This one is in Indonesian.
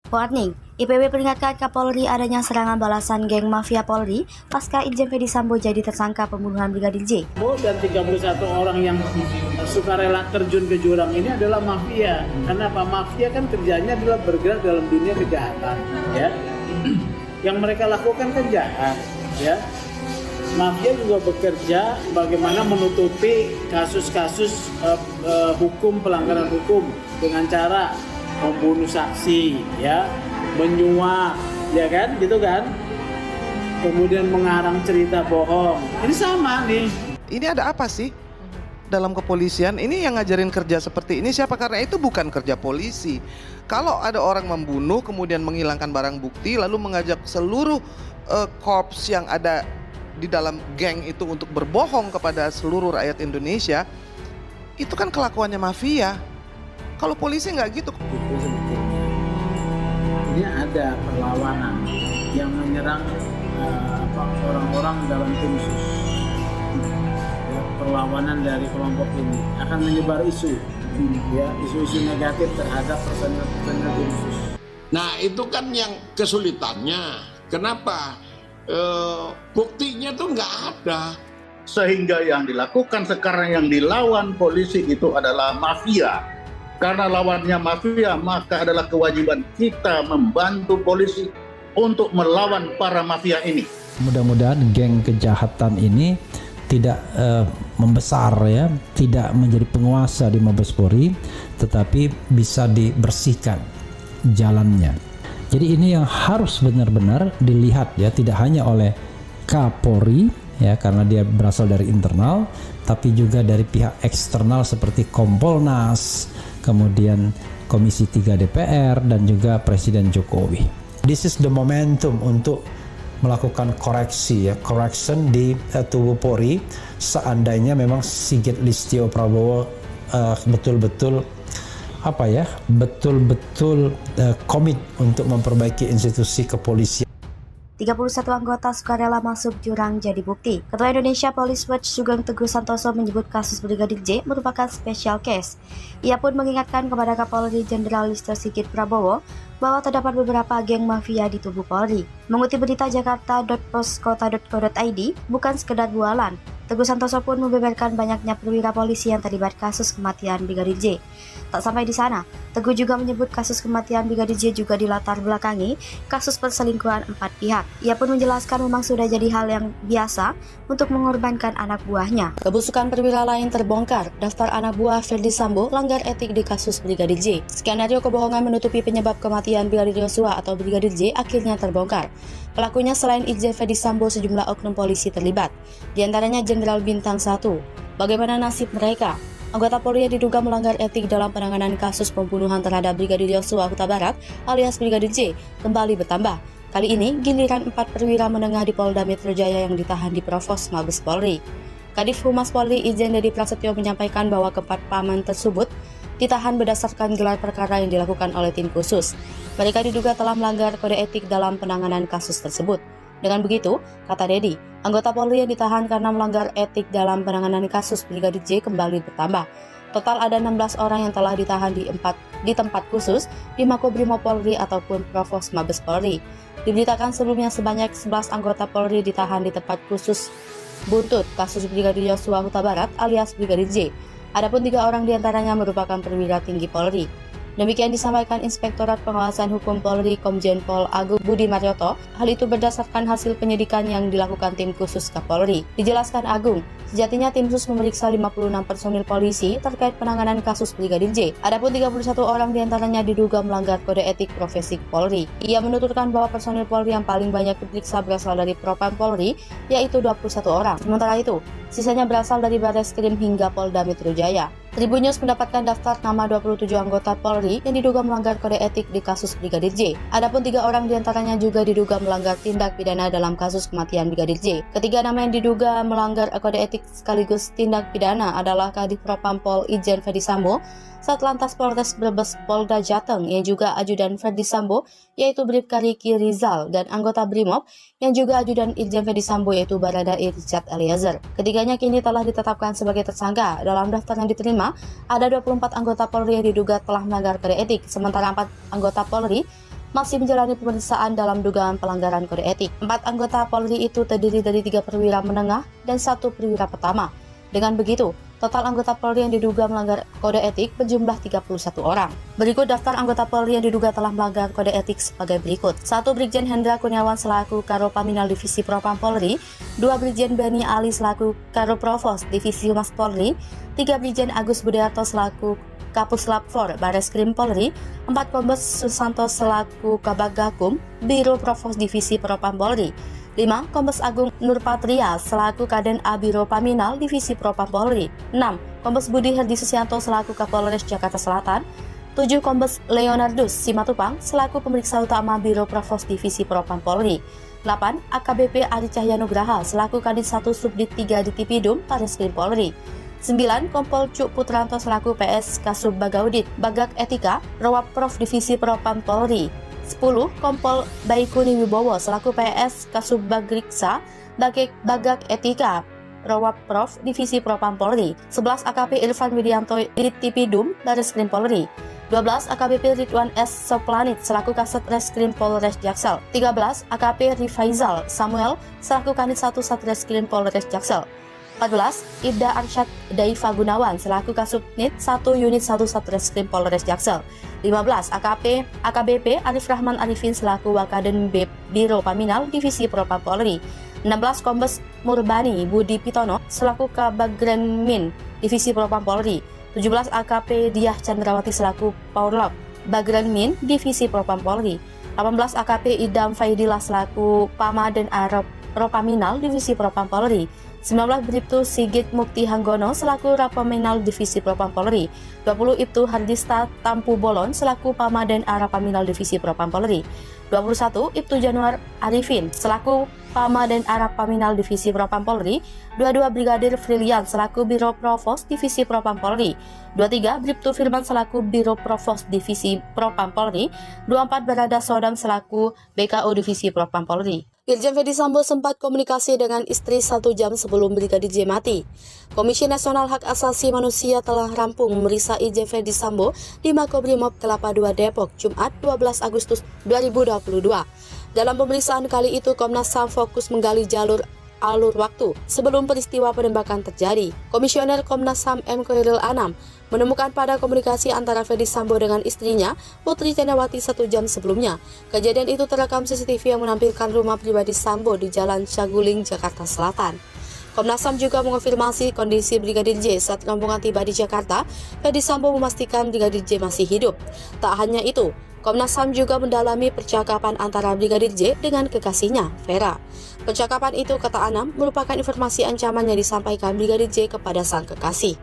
Warning, IPB peringatkan Kapolri adanya serangan balasan geng mafia Polri pasca Irjen Ferdy Sambo jadi tersangka pembunuhan Brigadir J. Dan 31 orang yang sukarela terjun ke jurang ini adalah mafia. Karena apa? Mafia kan kerjanya adalah bergerak dalam dunia kejahatan, ya. Yang mereka lakukan kan jahat, ya. Mafia juga bekerja bagaimana menutupi kasus-kasus hukum, pelanggaran hukum dengan cara membunuh saksi, ya, menyuap, ya kan, gitu kan, kemudian mengarang cerita bohong. Ini sama nih. Ini ada apa sih dalam kepolisian? Ini yang ngajarin kerja seperti ini siapa? Karena itu bukan kerja polisi. Kalau ada orang membunuh kemudian menghilangkan barang bukti lalu mengajak seluruh korps yang ada di dalam geng itu untuk berbohong kepada seluruh rakyat Indonesia, itu kan kelakuannya mafia. Kalau polisi nggak gitu. Itu sebetulnya ini ada perlawanan yang menyerang orang-orang dalam tim sus. Ya, perlawanan dari kelompok ini akan menyebar isu, ya, isu-isu negatif terhadap personel tim sus. Nah itu kan yang kesulitannya. Kenapa? Buktinya tuh nggak ada. Sehingga yang dilakukan sekarang yang dilawan polisi itu adalah mafia. Karena lawannya mafia, maka adalah kewajiban kita membantu polisi untuk melawan para mafia ini. Mudah-mudahan geng kejahatan ini tidak membesar, ya, tidak menjadi penguasa di Mabes Polri, tetapi bisa dibersihkan jalannya. Jadi ini yang harus benar-benar dilihat, ya, tidak hanya oleh Kapolri, ya, karena dia berasal dari internal, tapi juga dari pihak eksternal seperti Kompolnas, kemudian Komisi 3 DPR, dan juga Presiden Jokowi. This is the momentum untuk melakukan koreksi, ya, correction di tubuh Polri seandainya memang Sigit Listio Prabowo betul-betul komit untuk memperbaiki institusi kepolisian. 31 anggota sukarela masuk jurang jadi bukti. Ketua Indonesia Police Watch Sugeng Teguh Santoso menyebut kasus Brigadir J merupakan special case. Ia pun mengingatkan kepada Kapolri Jenderal Listio Sigit Prabowo bahwa terdapat beberapa geng mafia di tubuh Polri. Mengutip berita jakarta.poskota.co.id, bukan sekedar bualan. Teguh Santoso pun membeberkan banyaknya perwira polisi yang terlibat kasus kematian Brigadir J. Tak sampai di sana, Teguh juga menyebut kasus kematian Brigadir J juga dilatar belakangi kasus perselingkuhan 4 pihak. Ia pun menjelaskan memang sudah jadi hal yang biasa untuk mengorbankan anak buahnya. Kebusukan perwira lain terbongkar, daftar anak buah Ferdy Sambo langgar etik di kasus Brigadir J. Skenario kebohongan menutupi penyebab kematian Brigadir Yosua atau Brigadir J akhirnya terbongkar. Pelakunya selain Irjen Ferdy Sambo sejumlah oknum polisi terlibat, di antaranya Jenderal Bintang 1. Bagaimana nasib mereka? Anggota Polri yang diduga melanggar etik dalam penanganan kasus pembunuhan terhadap Brigadir Yosua Huta Barat alias Brigadir J kembali bertambah. Kali ini giliran 4 perwira menengah di Polda Metro Jaya yang ditahan di Provos Mabes Polri. Kadif Humas Polri Irjen Dedi Prasetyo menyampaikan bahwa keempat paman tersebut ditahan berdasarkan gelar perkara yang dilakukan oleh tim khusus. Mereka diduga telah melanggar kode etik dalam penanganan kasus tersebut. Dengan begitu, kata Dedi, anggota Polri yang ditahan karena melanggar etik dalam penanganan kasus Brigadir J kembali bertambah. Total ada 16 orang yang telah ditahan di tempat khusus di Makobrimob Polri ataupun Provos Mabes Polri. Diberitakan sebelumnya sebanyak 11 anggota Polri ditahan di tempat khusus buntut kasus Brigadir Yosua Huta Barat alias Brigadir J. Adapun 3 orang diantaranya merupakan perwira tinggi Polri. Demikian disampaikan Inspektorat Pengawasan Hukum Polri Komjen Pol Agung Budi Marioto. Hal itu berdasarkan hasil penyidikan yang dilakukan tim khusus Kapolri. Dijelaskan Agung, sejatinya tim khusus memeriksa 56 personil polisi terkait penanganan kasus Brigadir J. Adapun 31 orang diantaranya diduga melanggar kode etik profesi Polri. Ia menuturkan bahwa personil Polri yang paling banyak diperiksa berasal dari Propam Polri, yaitu 21 orang. Sementara itu, sisanya berasal dari Bareskrim hingga Polda Metro Jaya. Tribun News mendapatkan daftar nama 27 anggota Polri yang diduga melanggar kode etik di kasus Brigadir J. Adapun 3 orang diantaranya juga diduga melanggar tindak pidana dalam kasus kematian Brigadir J. Ketiga nama yang diduga melanggar kode etik sekaligus tindak pidana adalah Kadif Propam Pol Irjen Ferdy Sambo, Satlantas Polres Brebes Polda Jateng yang juga ajudan Ferdy Sambo yaitu Bribka Riki Rizal, dan anggota Brimob yang juga ajudan Irjen Ferdy Sambo yaitu Baradae Richard Eliezer. Ketiganya kini telah ditetapkan sebagai tersangka. Dalam daftar yang diterima ada 24 anggota Polri yang diduga telah melanggar kode etik, sementara 4 anggota Polri masih menjalani pemeriksaan dalam dugaan pelanggaran kode etik. 4 anggota Polri itu terdiri dari 3 perwira menengah dan 1 perwira pertama. Dengan begitu, total anggota Polri yang diduga melanggar kode etik berjumlah 31 orang. Berikut daftar anggota Polri yang diduga telah melanggar kode etik sebagai berikut. 1. Brigjen Hendra Kurniawan selaku Karopaminal Divisi Propam Polri. 2. Brigjen Beni Ali selaku Karoprovos Divisi Humas Polri. 3. Brigjen Agus Budiarto selaku Kapuslap 4 Bareskrim Polri. 4. Kombes Susanto selaku Kabagakum Biro Provos Divisi Propam Polri. 5. Kombes Agung Nurpatria selaku Kaden A Biro Paminal Divisi Propam Polri. 6. Kombes Budi Herdi Susianto selaku Kapolres Jakarta Selatan. 7. Kombes Leonardus Simatupang selaku Pemeriksa Utama Biro Provos Divisi Propam Polri. 8. AKBP Adi Cahyanugraha selaku Kadit 1 Subdit 3 di Tipidum Bareskrim Polri. 9. Kompol Cuk Putranto selaku PS Kasub Bagaudit Bagak Etika Rawap Prof Divisi Propam Polri. 10. Kompol Baikuni Wibowo selaku PS Kasub Bagriksa Bagak Etika Rawap Prof Divisi Propam Polri. 11. AKP Irfan Widianto Dit Tipidum Bareskrim Polri. 12. AKBP Ridwan S. Soplanit selaku Kasat Reskrim Polres Jaksel. 13. AKP Rifaizal Samuel selaku Kanit 1 Satreskrim Polres Jaksel. 14. Ibda Arsyad Daifa Gunawan selaku Kasubnit 1 Unit 1 Satreskrim Polres Jaksel. 15. AKBP Arif Rahman Arifin selaku Wakaden Biro Paminal Divisi Propam Polri. 16. Kombes Murbani Budi Pitono selaku Kabagrenmin Divisi Propam Polri. 17. AKP Diah Chandrawati selaku Paulop Bagrenmin Divisi Propam Polri. 18. AKP Idam Faidillah selaku Pamaden Arab Propaminal Divisi Propam Polri. 19. Bribtu Sigit Mukti Hanggono selaku Rapaminal Divisi Propam Polri. 20. Ibtu Hardista Tampu Bolon selaku Pamaden Arapaminal Divisi Propam Polri. 21. Ibtu Januar Arifin selaku Pamaden Arapaminal Divisi Propam Polri. 22. Brigadir Frilian selaku Biro Provos Divisi Propam Polri. 23. Bribtu Firman selaku Biro Provos Divisi Propam Polri. 24. Barada Sodam selaku BKO Divisi Propam Polri. Irjen Ferdi Sambo sempat komunikasi dengan istri 1 jam sebelum Brigadir J mati. Komisi Nasional Hak Asasi Manusia telah rampung memeriksa Irjen Ferdi Sambo di Makobrimob Kelapa II Depok, Jumat 12 Agustus 2022. Dalam pemeriksaan kali itu, Komnas HAM fokus menggali alur waktu sebelum peristiwa penembakan terjadi. Komisioner Komnas HAM M. Khairil Anam menemukan pada komunikasi antara Ferdi Sambo dengan istrinya, Putri Candrawati 1 jam sebelumnya. Kejadian itu terekam CCTV yang menampilkan rumah pribadi Sambo di Jalan Saguling, Jakarta Selatan. Komnas HAM juga mengonfirmasi kondisi Brigadir J saat rombongan tiba di Jakarta. Ferdi Sambo memastikan Brigadir J masih hidup. Tak hanya itu, Komnas HAM juga mendalami percakapan antara Brigadir J dengan kekasihnya, Vera. Percakapan itu, kata Anam, merupakan informasi ancaman yang disampaikan Brigadir J kepada sang kekasih.